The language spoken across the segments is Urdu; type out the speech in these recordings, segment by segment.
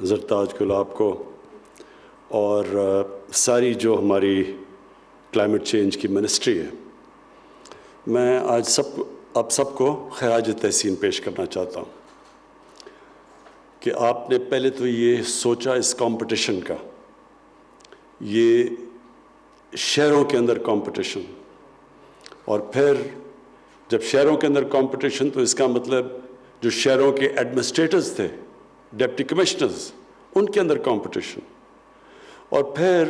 زرتاج گلاب کو اور ساری جو ہماری کلائمیٹ چینج کی منسٹری ہے، میں آج آپ سب کو خراج تحسین پیش کرنا چاہتا ہوں کہ آپ نے پہلے تو یہ سوچا اس کمپٹیشن کا، یہ شہروں کے اندر کمپٹیشن، اور پھر جب شہروں کے اندر کمپٹیشن تو اس کا مطلب جو شہروں کے ایڈمنسٹریٹرز تھے، ڈپٹی کمشنرز، ان کے اندر کمپٹیشن، اور پھر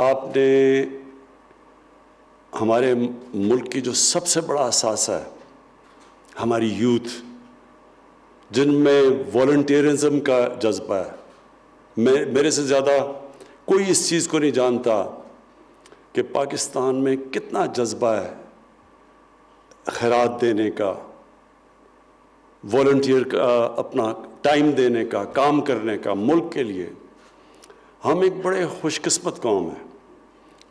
آپ نے ہمارے ملک کی جو سب سے بڑا اثاثہ ہے ہماری یوتھ، جن میں والنٹیرزم کا جذبہ ہے، میرے سے زیادہ کوئی اس چیز کو نہیں جانتا کہ پاکستان میں کتنا جذبہ ہے خیرات دینے کا، والنٹیئر کا، اپنا ٹائم دینے کا، کام کرنے کا ملک کے لیے۔ ہم ایک بڑے خوش قسمت قوم ہیں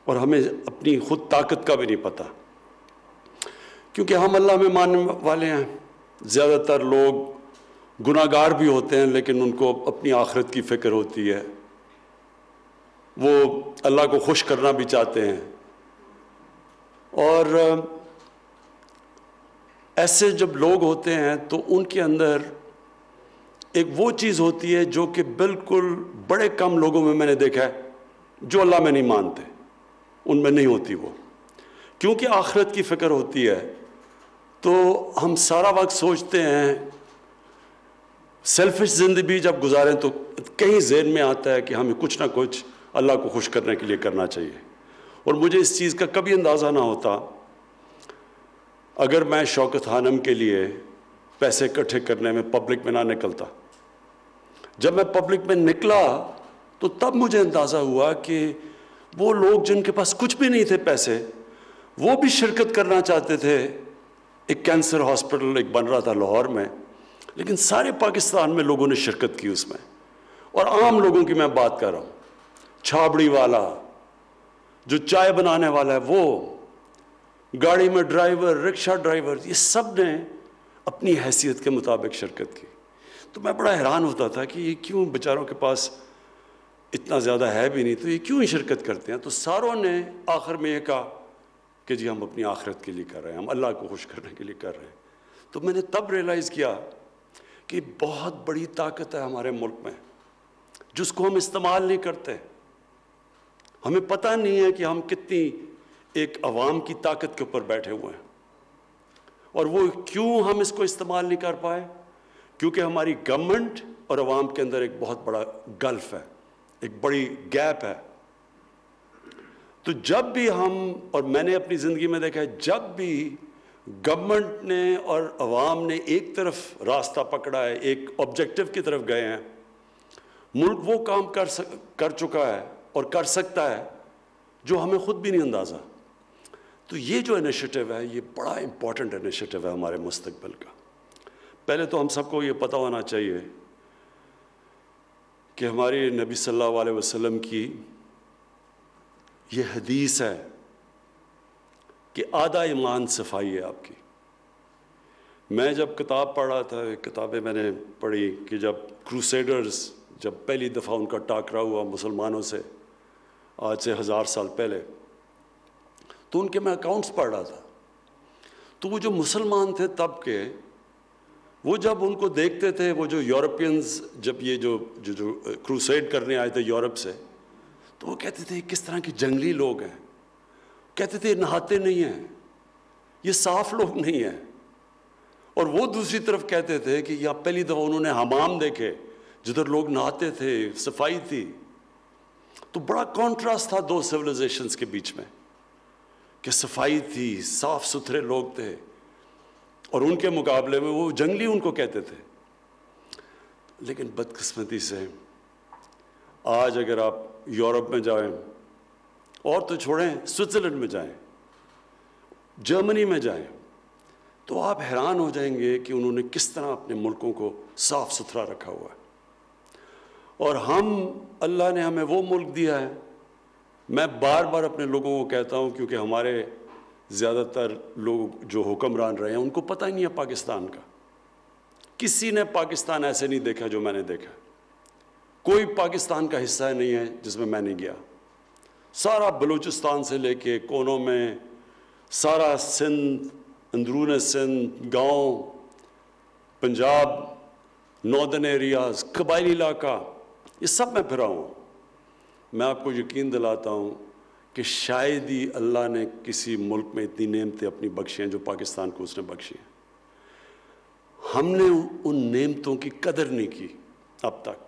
اور ہمیں اپنی خود طاقت کا بھی نہیں پتہ، کیونکہ ہم اللہ میں ماننے والے ہیں۔ زیادہ تر لوگ گناہ گار بھی ہوتے ہیں لیکن ان کو اپنی آخرت کی فکر ہوتی ہے، وہ اللہ کو خوش کرنا بھی چاہتے ہیں، اور ایسے جب لوگ ہوتے ہیں تو ان کے اندر ایک وہ چیز ہوتی ہے جو کہ بالکل بڑے کم لوگوں میں نے دیکھا ہے جو اللہ میں نہیں مانتے، ان میں نہیں ہوتی وہ، کیونکہ آخرت کی فکر ہوتی ہے تو ہم سارا وقت سوچتے ہیں، سیلفش زندگی جب گزاریں تو کہیں ذہن میں آتا ہے کہ ہمیں کچھ نہ کچھ اللہ کو خوش کرنے کے لیے کرنا چاہیے۔ اور مجھے اس چیز کا کبھی اندازہ نہ ہوتا اگر میں شوکت خانم کے لیے پیسے اکٹھے کرنے میں پبلک میں نہ نکلتا۔ جب میں پبلک میں نکلا تو تب مجھے اندازہ ہوا کہ وہ لوگ جن کے پاس کچھ بھی نہیں تھے پیسے، وہ بھی شرکت کرنا چاہتے تھے۔ ایک کینسر ہاسپٹل ایک بن رہا تھا لاہور میں، لیکن سارے پاکستان میں لوگوں نے شرکت کی اس میں، اور عام لوگوں کی میں بات کر رہا ہوں، چھابڑی والا، جو چائے بنانے والا ہے، وہ گاڑی میں ڈرائیور، رکشہ ڈرائیور، یہ سب نے اپنی حیثیت کے مطابق شرکت کی۔ تو میں بڑا حیران ہوتا تھا کہ یہ کیوں بیچاروں کے پاس اتنا زیادہ ہے بھی نہیں، تو یہ کیوں ہی شرکت کرتے ہیں؟ تو ساروں نے آخر میں یہ کہا کہ جی ہم اپنی آخرت کے لیے کر رہے ہیں، ہم اللہ کو خوش کرنے کے لیے کر رہے ہیں۔ تو میں نے تب ریئلائز کیا کہ بہت بڑی طاقت ہے ہمارے ملک میں جس کو ہم استعمال نہیں کرتے۔ ہمیں پتہ نہیں ہے کہ ہم کتنی ایک عوام کی طاقت کے اوپر بیٹھے ہوئے ہیں، اور وہ کیوں ہم اس کو استعمال نہیں کر پائے؟ کیونکہ ہماری گورنمنٹ اور عوام کے اندر ایک بہت بڑا گلف ہے، ایک بڑی گیپ ہے۔ تو جب بھی ہم، اور میں نے اپنی زندگی میں دیکھا ہے، جب بھی گورنمنٹ نے اور عوام نے ایک طرف راستہ پکڑا ہے، ایک آبجیکٹو کی طرف گئے ہیں، ملک وہ کام کر چکا ہے اور کر سکتا ہے جو ہمیں خود بھی نہیں اندازہ۔ تو یہ جو انیشیٹو ہے، یہ بڑا امپورٹنٹ انیشیٹو ہے ہمارے مستقبل کا۔ پہلے تو ہم سب کو یہ پتہ ہونا چاہیے کہ ہماری نبی صلی اللہ علیہ وسلم کی یہ حدیث ہے کہ آدھا ایمان صفائی ہے آپ کی۔ میں جب کتاب پڑھ رہا تھا، کتابیں میں نے پڑھی کہ جب کروسیڈرز، جب پہلی دفعہ ان کا ٹاکرا ہوا مسلمانوں سے آج سے 1000 سال پہلے، تو ان کے میں اکاؤنٹس پڑھ رہا تھا، تو وہ جو مسلمان تھے تب کے، وہ جب ان کو دیکھتے تھے، وہ جو یورپینز جب یہ جو کروسیڈ کرنے آئے تھے یورپ سے، تو وہ کہتے تھے کس طرح کے جنگلی لوگ ہیں، کہتے تھے نہاتے نہیں ہیں، یہ صاف لوگ نہیں ہیں۔ اور وہ دوسری طرف کہتے تھے کہ یا پہلی دفعہ انہوں نے حمام دیکھے جدھر لوگ نہاتے تھے، صفائی تھی۔ تو بڑا کانٹراسٹ تھا دو سویلائزیشنز کے بیچ میں، کہ صفائی تھی، صاف ستھرے لوگ تھے، اور ان کے مقابلے میں وہ جنگلی ان کو کہتے تھے۔ لیکن بدقسمتی سے آج اگر آپ یورپ میں جائیں، اور تو چھوڑیں سوئٹزرلینڈ میں جائیں، جرمنی میں جائیں، تو آپ حیران ہو جائیں گے کہ انہوں نے کس طرح اپنے ملکوں کو صاف ستھرا رکھا ہوا ہے۔ اور ہم، اللہ نے ہمیں وہ ملک دیا ہے، میں بار بار اپنے لوگوں کو کہتا ہوں، کیونکہ ہمارے زیادہ تر لوگ جو حکمران رہے ہیں ان کو پتہ ہی نہیں ہے پاکستان کا، کسی نے پاکستان ایسے نہیں دیکھا جو میں نے دیکھا۔ کوئی پاکستان کا حصہ نہیں ہے جس میں نہیں گیا. سارا بلوچستان سے لے کے کونوں میں، سارا سندھ، اندرون سندھ، گاؤں، پنجاب، ناردرن ایریاز، قبائلی علاقہ، یہ سب میں پھرا ہوں. میں آپ کو یقین دلاتا ہوں کہ شاید ہی اللہ نے کسی ملک میں اتنی نعمتیں اپنی بخشی ہیں جو پاکستان کو اس نے بخشی ہیں. ہم نے ان نعمتوں کی قدر نہیں کی اب تک.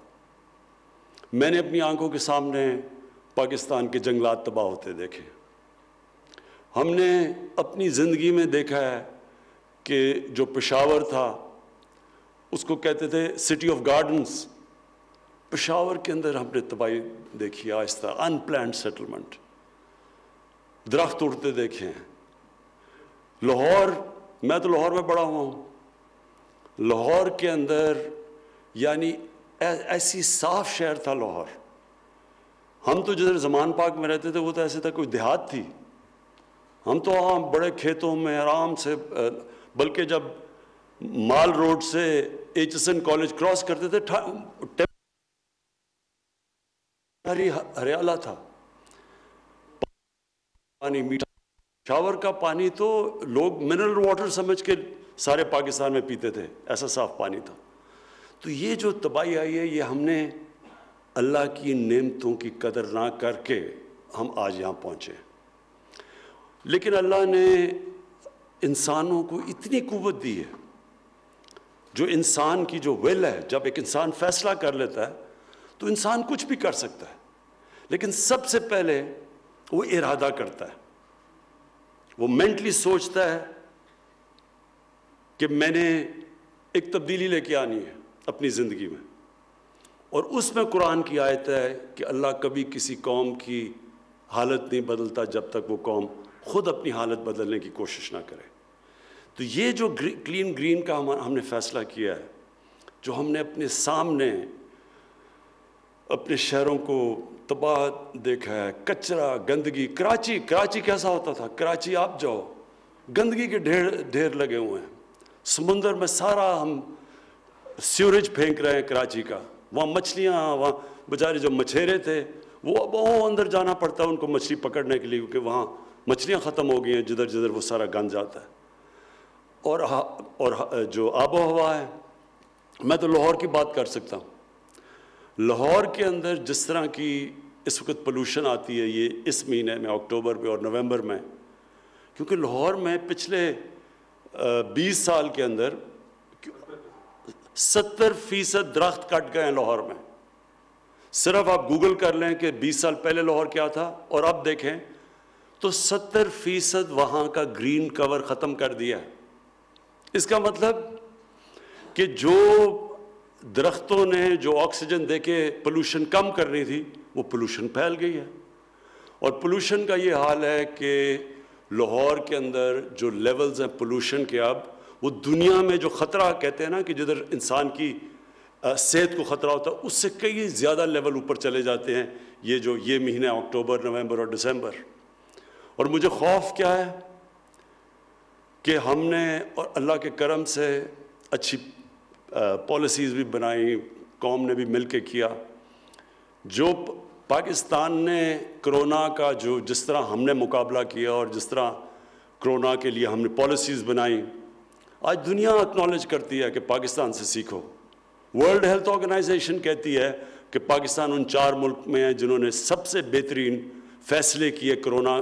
میں نے اپنی آنکھوں کے سامنے پاکستان کے جنگلات تباہ ہوتے دیکھے. ہم نے اپنی زندگی میں دیکھا ہے کہ جو پشاور تھا اس کو کہتے تھے سٹی آف گارڈنز. پشاور کے اندر ہم نے تباہی دیکھی آہستہ، ان پلانڈ سیٹلمنٹ، درخت اڑتے دیکھے ہیں. لاہور، میں تو لاہور میں بڑا ہوا ہوں. لاہور کے اندر یعنی ایسی صاف شہر تھا لاہور. ہم تو جدھر زمان پاک میں رہتے تھے وہ تو ایسے تھا کوئی دیہات تھی. ہم تو وہاں بڑے کھیتوں میں آرام سے، بلکہ جب مال روڈ سے H S N college cross کرتے تھے ہریالہ تھا، پانی میٹھا. شاور کا پانی تو لوگ منرل واٹر سمجھ کے سارے پاکستان میں پیتے تھے، ایسا صاف پانی تھا. تو یہ جو تباہی آئی ہے یہ ہم نے اللہ کی نعمتوں کی قدر نہ کر کے ہم آج یہاں پہنچے. لیکن اللہ نے انسانوں کو اتنی قوت دی ہے، جو انسان کی جو ول ہے، جب ایک انسان فیصلہ کر لیتا ہے تو انسان کچھ بھی کر سکتا ہے. لیکن سب سے پہلے وہ ارادہ کرتا ہے، وہ مینٹلی سوچتا ہے کہ میں نے ایک تبدیلی لے کے آنی ہے اپنی زندگی میں. اور اس میں قرآن کی آیت ہے کہ اللہ کبھی کسی قوم کی حالت نہیں بدلتا جب تک وہ قوم خود اپنی حالت بدلنے کی کوشش نہ کرے. تو یہ جو کلین گرین کا ہم نے فیصلہ کیا ہے، جو ہم نے اپنے سامنے اپنے شہروں کو تباہ دیکھا ہے، کچرا، گندگی. کراچی کیسا ہوتا تھا؟ کراچی آپ جاؤ، گندگی کے ڈھیر لگے ہوئے ہیں. سمندر میں سارا ہم سیوریج پھینک رہے ہیں کراچی کا. وہاں مچھلیاں، وہاں بیچارے جو مچھیرے تھے وہ اندر جانا پڑتا ہے ان کو مچھلی پکڑنے کے لیے، کیونکہ وہاں مچھلیاں ختم ہو گئی ہیں جدھر جدھر وہ سارا گند جاتا ہے. اور جو آب و ہوا ہے، میں تو لاہور کی بات کر سکتا ہوں. لاہور کے اندر جس طرح کی اس وقت پولوشن آتی ہے، یہ اس مہینے میں اکتوبر میں اور نومبر میں، کیونکہ لاہور میں پچھلے 20 سال کے اندر 70% درخت کٹ گئے ہیں لاہور میں. صرف آپ گوگل کر لیں کہ 20 سال پہلے لاہور کیا تھا اور اب دیکھیں تو 70% وہاں کا گرین کور ختم کر دیا ہے. اس کا مطلب کہ جو درختوں نے جو آکسیجن دے کے پولوشن کم کرنی تھی وہ پولوشن پھیل گئی ہے. اور پولوشن کا یہ حال ہے کہ لاہور کے اندر جو لیولز ہیں پولوشن کے، اب وہ دنیا میں جو خطرہ کہتے ہیں نا کہ جدھر انسان کی صحت کو خطرہ ہوتا ہے، اس سے کئی زیادہ لیول اوپر چلے جاتے ہیں یہ مہینے اکتوبر، نومبر اور دسمبر. اور مجھے خوف کیا ہے کہ ہم نے اور اللہ کے کرم سے اچھی پالیسیز بھی بنائی، قوم نے بھی مل کے کیا. جو پاکستان نے کرونا کا جس طرح ہم نے مقابلہ کیا اور جس طرح کرونا کے لیے ہم نے پالیسیز بنائی، آج دنیا اکنالج کرتی ہے کہ پاکستان سے سیکھو. ورلڈ ہیلتھ آرگنائزیشن کہتی ہے کہ پاکستان ان 4 ملک میں ہیں جنہوں نے سب سے بہترین فیصلے کیے کرونا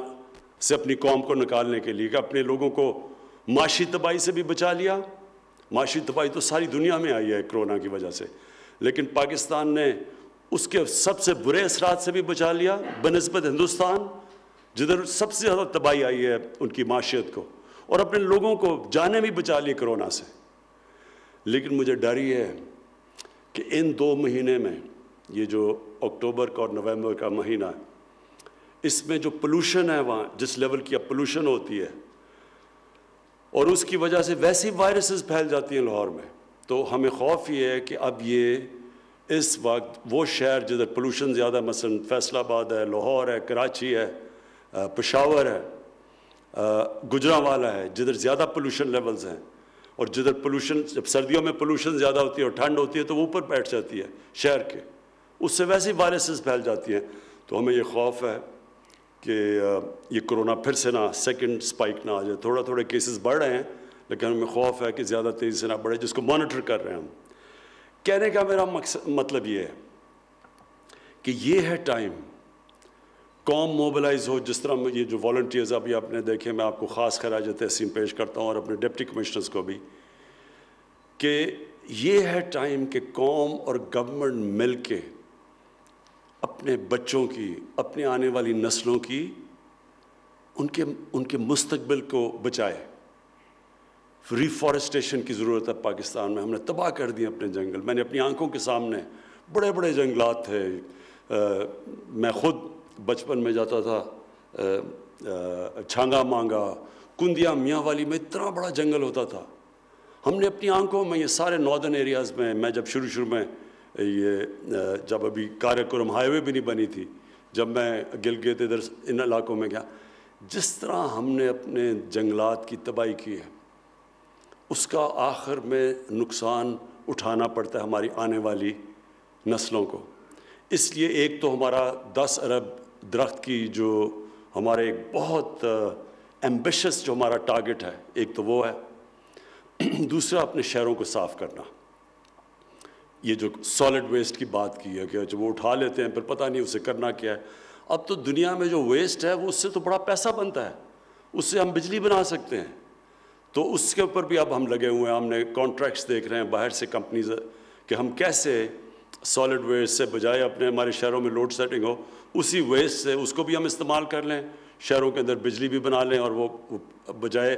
سے اپنی قوم کو نکالنے کے لیے، کہ اپنے لوگوں کو معاشی تباہی سے بھی بچا لیا. معاشی تباہی تو ساری دنیا میں آئی ہے کرونا کی وجہ سے، لیکن پاکستان نے اس کے سب سے برے اثرات سے بھی بچا لیا بنسبت ہندوستان، جدھر سب سے زیادہ تباہی آئی ہے ان کی معاشیت کو، اور اپنے لوگوں کو جانیں بھی بچا لی کرونا سے. لیکن مجھے ڈر یہ ہے کہ ان 2 مہینے میں، یہ جو اکتوبر کا اور نومبر کا مہینہ ہے، اس میں جو پولوشن ہے، وہاں جس لیول کی اب پولوشن ہوتی ہے اور اس کی وجہ سے ویسی وائرسز پھیل جاتی ہیں لاہور میں، تو ہمیں خوف یہ ہے کہ اب یہ اس وقت وہ شہر جدھر پولوشن زیادہ، مثلا فیصل آباد ہے، لاہور ہے، کراچی ہے، پشاور ہے، گجرانوالہ ہے، جدھر زیادہ پولوشن لیولز ہیں، اور جدھر پولوشن جب سردیوں میں پولوشن زیادہ ہوتی ہے اور ٹھنڈ ہوتی ہے تو وہ اوپر بیٹھ جاتی ہے شہر کے، اس سے ویسے ہی وائرسز پھیل جاتی ہیں. تو ہمیں یہ خوف ہے کہ یہ کرونا پھر سے نہ سیکنڈ اسپائک نہ آ جائے. تھوڑے کیسز بڑھ رہے ہیں لیکن ہمیں خوف ہے کہ زیادہ تیزی سے نہ بڑھے, جس کو مانیٹر کر رہے ہیں ہم. کہنے کا میرا مطلب یہ ہے کہ یہ ہے ٹائم قوم موبلائز ہو. جس طرح یہ جو والنٹیئرز ابھی آپ نے دیکھے, میں آپ کو خاص خراج تحسین پیش کرتا ہوں اور اپنے ڈپٹی کمشنرز کو بھی, کہ یہ ہے ٹائم کہ قوم اور گورنمنٹ مل کے اپنے بچوں کی, اپنے آنے والی نسلوں کی, ان کے مستقبل کو بچائے. ریفارسٹیشن کی ضرورت ہے پاکستان میں. ہم نے تباہ کر دیے اپنے جنگل. میں نے اپنی آنکھوں کے سامنے بڑے بڑے جنگلات تھے. میں خود بچپن میں جاتا تھا چھانگا مانگا, کندیا میاں والی میں اتنا بڑا جنگل ہوتا تھا. ہم نے اپنی آنکھوں میں یہ سارے ناردرن ایریاز میں جب شروع میں یہ جب ابھی کارکرم ہائی وے بھی نہیں بنی تھی, جب میں گلگت ادھر ان علاقوں میں گیا, جس طرح ہم نے اپنے جنگلات کی تباہی کی ہے, اس کا آخر میں نقصان اٹھانا پڑتا ہے ہماری آنے والی نسلوں کو. اس لیے ایک تو ہمارا 10 ارب درخت کی جو ہمارے ایک بہت ایمبیشس جو ہمارا ٹارگٹ ہے, ایک تو وہ ہے. دوسرا اپنے شہروں کو صاف کرنا. یہ جو سالڈ ویسٹ کی بات کی ہے کہ جب وہ اٹھا لیتے ہیں پھر پتہ نہیں اسے کرنا کیا ہے. اب تو دنیا میں جو ویسٹ ہے وہ اس سے تو بڑا پیسہ بنتا ہے, اس سے ہم بجلی بنا سکتے ہیں. تو اس کے اوپر بھی اب ہم لگے ہوئے ہیں. ہم نے کانٹریکٹس دیکھ رہے ہیں باہر سے کمپنیز کہ ہم کیسے سالڈ ویسٹ سے بجائے اپنے ہمارے شہروں میں لوڈ سیٹنگ ہو, اسی ویسٹ سے اس کو بھی ہم استعمال کر لیں, شہروں کے اندر بجلی بھی بنا لیں, اور وہ بجائے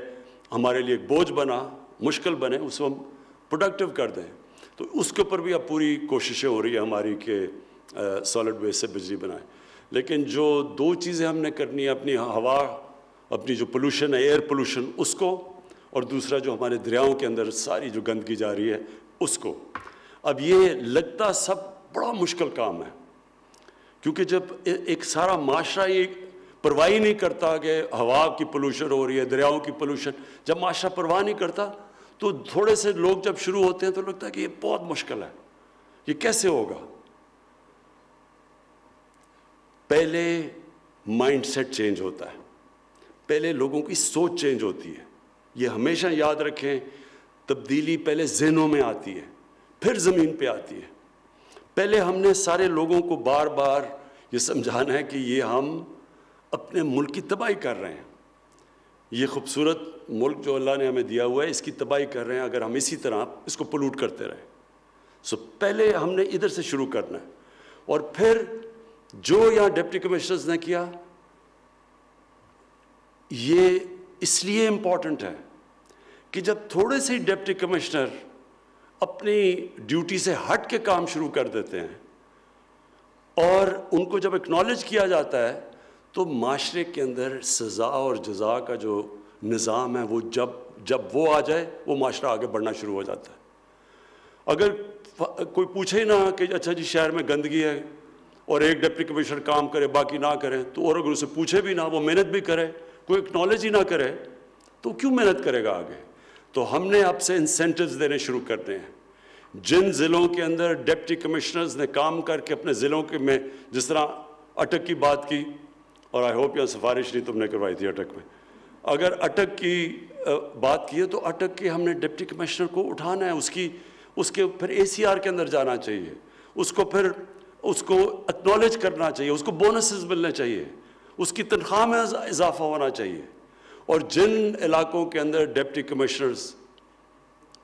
ہمارے لیے ایک بوجھ بنا, مشکل بنے, اس کو ہم پروڈکٹیو کر دیں. تو اس کے اوپر بھی اب پوری کوششیں ہو رہی ہیں ہماری کہ سالڈ ویسٹ سے بجلی بنائیں. لیکن جو 2 چیزیں ہم نے کرنی ہے, اپنی ہوا, اپنی جو پولوشن ہے ایئر پولوشن, اس کو, اور دوسرا جو ہمارے دریاؤں کے اندر ساری جو گندگی جا رہی ہے اس کو. اب یہ لگتا سب بڑا مشکل کام ہے, کیونکہ جب ایک سارا معاشرہ یہ پرواہ نہیں کرتا کہ ہوا کی پولوشن ہو رہی ہے, دریاؤں کی پولوشن, جب معاشرہ پرواہ نہیں کرتا تو تھوڑے سے لوگ جب شروع ہوتے ہیں تو لگتا ہے کہ یہ بہت مشکل ہے, یہ کیسے ہوگا. پہلے مائنڈ سیٹ چینج ہوتا ہے, پہلے لوگوں کی سوچ چینج ہوتی ہے. یہ ہمیشہ یاد رکھیں, تبدیلی پہلے ذہنوں میں آتی ہے پھر زمین پہ آتی ہے. پہلے ہم نے سارے لوگوں کو بار بار یہ سمجھانا ہے کہ یہ ہم اپنے ملک کی تباہی کر رہے ہیں. یہ خوبصورت ملک جو اللہ نے ہمیں دیا ہوا ہے, اس کی تباہی کر رہے ہیں اگر ہم اسی طرح اس کو پولوٹ کرتے رہیں. پہلے ہم نے ادھر سے شروع کرنا ہے. اور پھر جو یہاں ڈپٹی کمشنرز نے کیا, یہ اس لیے امپورٹنٹ ہے کہ جب تھوڑے سے ڈپٹی کمشنر اپنی ڈیوٹی سے ہٹ کے کام شروع کر دیتے ہیں اور ان کو جب اکنالج کیا جاتا ہے, تو معاشرے کے اندر سزا اور جزا کا جو نظام ہے وہ جب وہ آ جائے وہ معاشرہ آگے بڑھنا شروع ہو جاتا ہے. اگر کوئی پوچھے نہ کہ اچھا جی شہر میں گندگی ہے اور ایک ڈپٹی کمشنر کام کرے باقی نہ کریں, تو اور اگر اسے پوچھے بھی نہ, وہ محنت بھی کرے, کوئی اکنالج ہی نہ کرے, تو کیوں محنت کرے گا آگے. تو ہم نے اب سے انسینٹیوز دینے شروع کرنے ہیں. جن ضلعوں کے اندر ڈپٹی کمشنرز نے کام کر کے اپنے ضلعوں کے میں, جس طرح اٹک کی بات کی, اور آئی ہوپ یہاں سفارش نہیں تم نے کروائی تھی اٹک میں, اگر اٹک کی بات کی ہے تو اٹک کے ہم نے ڈپٹی کمشنر کو اٹھانا ہے, اس کے پھر ACR کے اندر جانا چاہیے, اس کو پھر اس کو اکنالج کرنا چاہیے, اس کو بونسز ملنے چاہیے, اس کی تنخواہ میں اضافہ ہونا چاہیے. اور جن علاقوں کے اندر ڈپٹی کمشنرز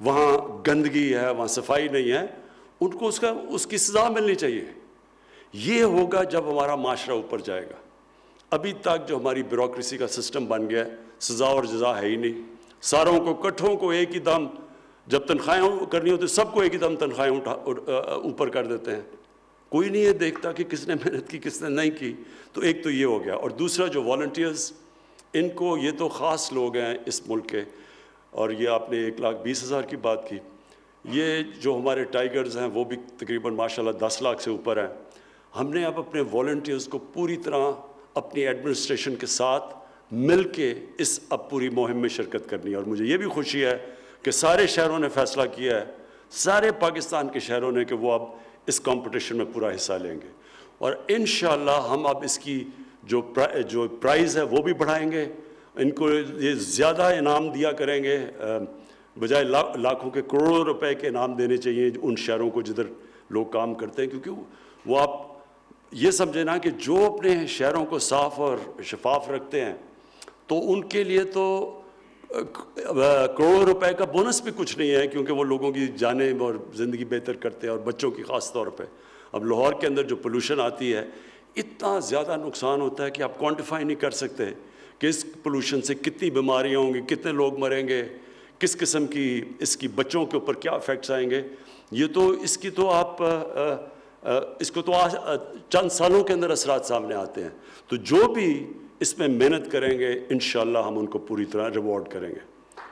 وہاں گندگی ہے, وہاں صفائی نہیں ہے, ان کو اس کی سزا ملنی چاہیے. یہ ہوگا جب ہمارا معاشرہ اوپر جائے گا. ابھی تک جو ہماری بیوروکریسی کا سسٹم بن گیا ہے, سزا اور جزا ہے ہی نہیں. ساروں کو کٹھوں کو ایک ہی دم جب تنخواہیں کرنی ہوتی سب کو ایک ہی دم تنخواہیں اوپر کر دیتے ہیں. کوئی نہیں یہ دیکھتا کہ کس نے محنت کی کس نے نہیں کی. تو ایک تو یہ ہو گیا. اور دوسرا جو والنٹیئرز, ان کو, یہ تو خاص لوگ ہیں اس ملک کے, اور یہ آپ نے 1,20,000 کی بات کی, یہ جو ہمارے ٹائیگرز ہیں وہ بھی تقریباً ماشاءاللہ 10 لاکھ سے اوپر ہیں. ہم نے اب اپنے والنٹیئرز کو پوری طرح اپنی ایڈمنسٹریشن کے ساتھ مل کے اس اب پوری مہم میں شرکت کرنی ہے. اور مجھے یہ بھی خوشی ہے کہ سارے شہروں نے فیصلہ کیا ہے, سارے پاکستان کے شہروں نے, کہ وہ اب اس کمپٹیشن میں پورا حصہ لیں گے، اور انشاءاللہ ہم اب اس کی جو پرائز ہے وہ بھی بڑھائیں گے، ان کو یہ زیادہ انعام دیا کریں گے، بجائے لاکھوں کے کروڑوں روپے کے انعام دینے چاہیے ان شہروں کو جدھر لوگ کام کرتے ہیں، کیونکہ وہ آپ یہ سمجھیں نا کہ جو اپنے شہروں کو صاف اور شفاف رکھتے ہیں تو ان کے لیے تو کروڑوں روپے کا بونس بھی کچھ نہیں ہے، کیونکہ وہ لوگوں کی جانیں اور زندگی بہتر کرتے ہیں، اور بچوں کی خاص طور پہ۔ اب لاہور کے اندر جو پولوشن آتی ہے اتنا زیادہ نقصان ہوتا ہے کہ آپ کوانٹیفائی نہیں کر سکتے کہ اس پولوشن سے کتنی بیماریاں ہوں گی، کتنے لوگ مریں گے، کس قسم کی اس کی بچوں کے اوپر کیا افیکٹس آئیں گے۔ یہ تو اس کی تو آپ اس کو تو چند سالوں کے اندر اثرات سامنے آتے ہیں، تو جو بھی اس میں محنت کریں گے انشاءاللہ ہم ان کو پوری طرح ریوارڈ کریں گے۔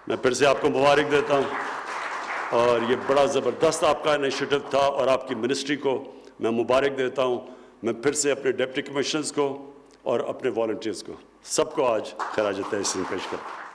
میں پھر سے آپ کو مبارک دیتا ہوں، اور یہ بڑا زبردست آپ کا انیشیٹو تھا، اور آپ کی منسٹری کو میں مبارک دیتا ہوں۔ میں پھر سے اپنے ڈپٹی کمشنرز کو اور اپنے والنٹیئرز کو سب کو آج خراج تحسین پیش کرتا ہوں۔